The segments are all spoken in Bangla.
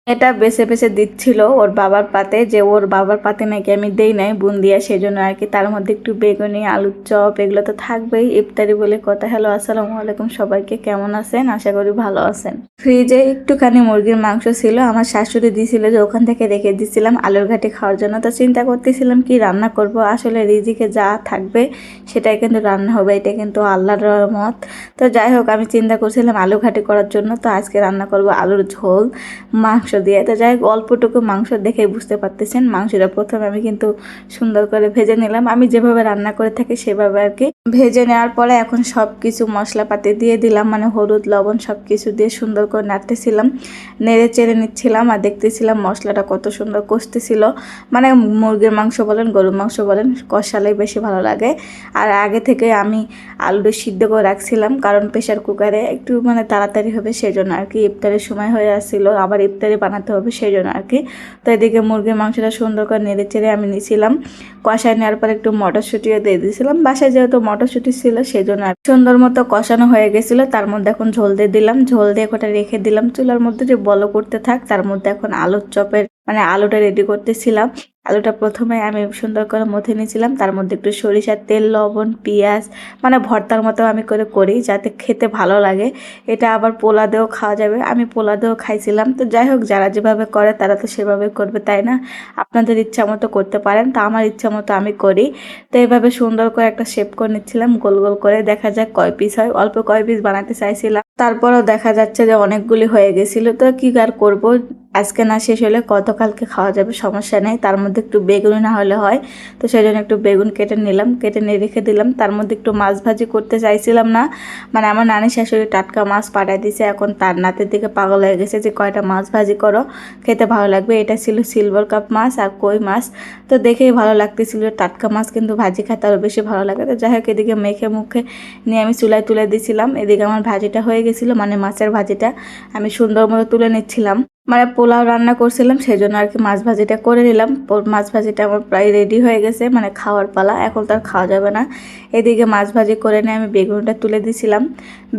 এটা বেছে বেছে দিচ্ছিল ওর বাবার পাতে, যে ওর বাবার পাতে নাকি আমি দেই নাই বুন্দিয়া, সেই জন্য আর কি। তার মধ্যে একটু বেগুনি, আলুর চপ, এগুলো তো থাকবেই, ইফতারি বলে কথা। হ্যালো, আসসালামু আলাইকুম সবাইকে, কেমন আছেন? আশা করি ভালো আছেন। ফ্রিজে একটুখানি মুরগির মাংস ছিল, আমার শাশুড়ি দিয়েছিল, যে ওখান থেকে রেখে দিয়েছিলাম আলুর ঘাটি খাওয়ার জন্য। তো চিন্তা করতেছিলাম কি রান্না করব। আসলে রিজিকে যা থাকবে সেটাই কিন্তু রান্না হবে, এটা কিন্তু আল্লাহর রহমত। তো যাই হোক, আমি চিন্তা করছিলাম আলু ঘাটি করার জন্য। তো আজকে রান্না করব আলুর ঝোল মাংস দিয়ে। তো যাই হোক, অল্পটুকু মাংস দেখেই বুঝতে পারতেছেন। মাংসটা প্রথমে আমি কিন্তু সুন্দর করে ভেজে নিলাম, আমি যেভাবে রান্না করে থাকি সেভাবে আর কি। ভেজে নেওয়ার পরে এখন সব কিছু মশলাপাতি দিয়ে দিলাম, মানে হলুদ, লবণ সব কিছু দিয়ে সুন্দর করে নাড়তেছিলাম, নেড়ে চেড়ে নিচ্ছিলাম। আর দেখতেছিলাম মশলাটা কত সুন্দর কষতেছিল। মানে মুরগির মাংস বলেন, গরুর মাংস বলেন, কষালেই বেশি ভালো লাগে। আর আগে থেকে আমি আলুটা সিদ্ধ করে রাখছিলাম, কারণ প্রেশার কুকারে একটু মানে তাড়াতাড়ি হবে সেই জন্য আর কি। ইফতারের সময় হয়ে আসছিল, আবার ইফতারি বানাতে হবে সেই জন্য আর কি। তো এদিকে মুরগির মাংসটা সুন্দর করে নেড়ে চেড়ে আমি নিয়েছিলাম। কষায় নেওয়ার পর একটু মটরশুঁটিও দিয়ে দিয়েছিলাম, বাসায় যেহেতু মটরশুঁটি ছিল সেই জন্য সুন্দর মতো কষানো হয়ে গেছিলো। তার মধ্যে এখন ঝোল দিয়ে দিলাম, ঝোল দিয়ে ওটা রেখে দিলাম চুলার মধ্যে, যে বলো করতে থাক। তার মধ্যে এখন আলুর চপের মানে আলুটা রেডি করতেছিলাম। আলুটা প্রথমে আমি সুন্দর করে মথে নিয়েছিলাম, তার মধ্যে একটু সরিষার তেল, লবণ, পেঁয়াজ, মানে ভর্তার মতো আমি করে করি যাতে খেতে ভালো লাগে। এটা আবার পোলা দিয়েও খাওয়া যাবে, আমি পোলা দিয়েও খাইছিলাম। তো যাই হোক, যারা যেভাবে করে তারা তো সেভাবে করবে, তাই না? আপনাদের ইচ্ছা মতো করতে পারেন, তো আমার ইচ্ছা মতো আমি করি। তো এইভাবে সুন্দর করে একটা শেপ করে নিচ্ছিলাম, গোল গোল করে। দেখা যাক কয় পিস হয়, অল্প কয় পিস বানাতে চাইছিলাম, তারপরেও দেখা যাচ্ছে যে অনেকগুলি হয়ে গেছিলো। তো কি আর করবো, আজকে না শেষ হলে গতকালকে খাওয়া যাবে, সমস্যা নেই। তার মধ্যে একটু বেগুন না হলে হয়, তো সেই জন্য একটু বেগুন কেটে নিলাম, কেটে নিয়ে রেখে দিলাম। তার মধ্যে একটু মাছ ভাজি করতে চাইছিলাম না, মানে আমার নানি শাশুড়ি টাটকা মাছ পাঠায় দিয়েছে, এখন তার নাতের দিকে পাগল হয়ে গেছে যে কয়টা মাছ ভাজি করো, খেতে ভালো লাগবে। এটা ছিল সিলভার কাপ মাছ আর কই মাছ। তো দেখেই ভালো লাগতেছিল, টাটকা মাছ কিন্তু ভাজি খেতে আরও বেশি ভালো লাগে। তো যাই হোক, এদিকে মেখে মুখে নিয়ে আমি চুলায় তুলে দিয়েছিলাম। এদিকে আমার ভাজিটা হয়ে গেছিলো, মানে মাছের ভাজিটা আমি সুন্দর মতো তুলে নিচ্ছিলাম। মানে পোলাও রান্না করছিলাম সেই জন্য আর কি মাছ ভাজিটা করে নিলাম। মাছ ভাজিটা আমার প্রায় রেডি হয়ে গেছে, মানে খাওয়ার পালা, এখন তো আর খাওয়া যাবে না। এদিকে মাছ ভাজি করে নিয়ে আমি বেগুনটা তুলে দিছিলাম।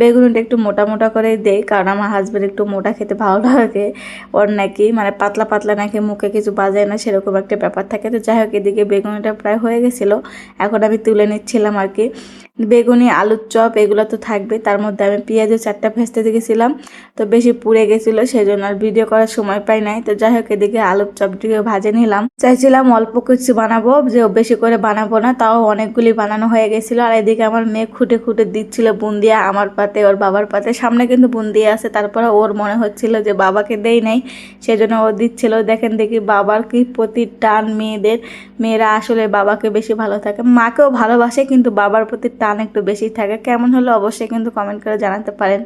বেগুনটা একটু মোটা মোটা করে দেই, কারণ আমার হাজব্যান্ড একটু মোটা খেতে ভালো লাগে। ওর নাকি মানে পাতলা পাতলা নাকি মুখে কিছু বাজায় না, সেরকম একটা ব্যাপার থাকে। তো যাই হোক, এদিকে বেগুনটা প্রায় হয়ে গেছিলো, এখন আমি তুলে নিচ্ছিলাম আর কি। বেগুনি, আলুর চপ এগুলো তো থাকবে, তার মধ্যে আমি পেঁয়াজও 4টা ভেজতে গেছিলাম, তো বেশি পুড়ে গেছিলো সেই জন্য আর ভিডিও করার সময় পাই নাই। তো যাই হোক, এদিকে আলুর চপটিকে ভাজে নিলাম। চাইছিলাম অল্প কিছু বানাবো, যে বেশি করে বানাবো না, তাও অনেকগুলি বানানো হয়ে গেছিলো। আর এদিকে আমার মেয়ে খুঁটে খুঁটে দিচ্ছিল বুন্দিয়া আমার পাতে, ওর বাবার পাতে। সামনে কিন্তু বুন্দিয়া আছে, তারপরে ওর মনে হচ্ছিল যে বাবাকে দেই নাই, সেজন্য ও দিচ্ছিল। দেখেন দেখি বাবার কি প্রতি টান মেয়েদের, মেয়েরা আসলে বাবাকে বেশি ভালো থাকে, মাকেও ভালোবাসে কিন্তু বাবার প্রতি টান একটু বেশি থাকে। কেমন হলো অবশ্যই কিন্তু কমেন্ট করে জানাতে পারেন।